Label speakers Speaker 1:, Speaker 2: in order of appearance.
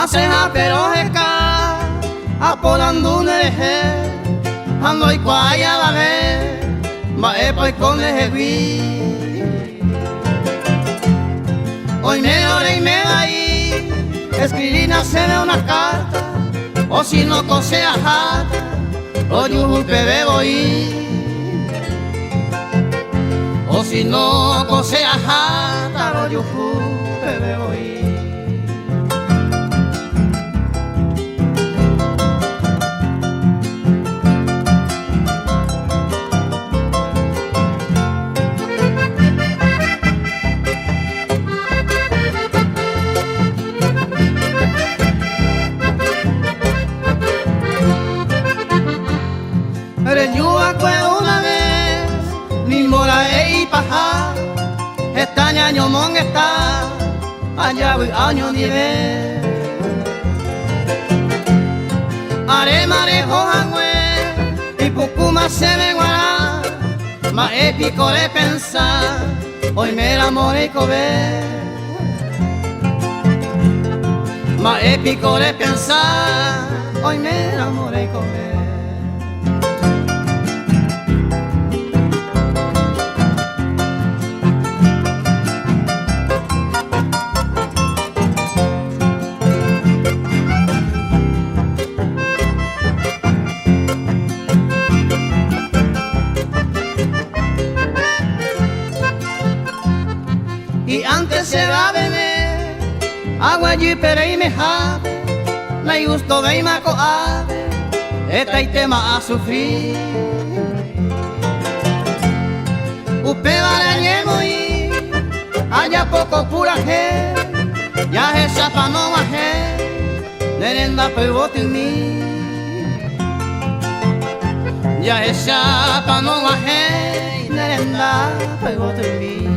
Speaker 1: maseha pero heka apolando nehe hanoi kwaya lave ma epai con lehewi hoy me ore y me ahí escribí naceré una carta o si no cose ajata o yuhupe bebo y o si no cose ajata o yuhupe bebo y una vez, ni mora y paja, esta ñaño mon está, allá voy año ni ve. Are marejo angüe, y pucuma se me guará, ma épico de pensar, hoy me enamoré y cobé. Ma épico de pensar, hoy me enamoré y cobé. Y antes se va a beber agua allí pero y me jade la gusto de imaco ave esta y tema a sufrir upe barañemo y haya poco pura gente ya esa pa no bajé nerenda pegote en mí ya esa pa no bajé nerenda pegote en mí.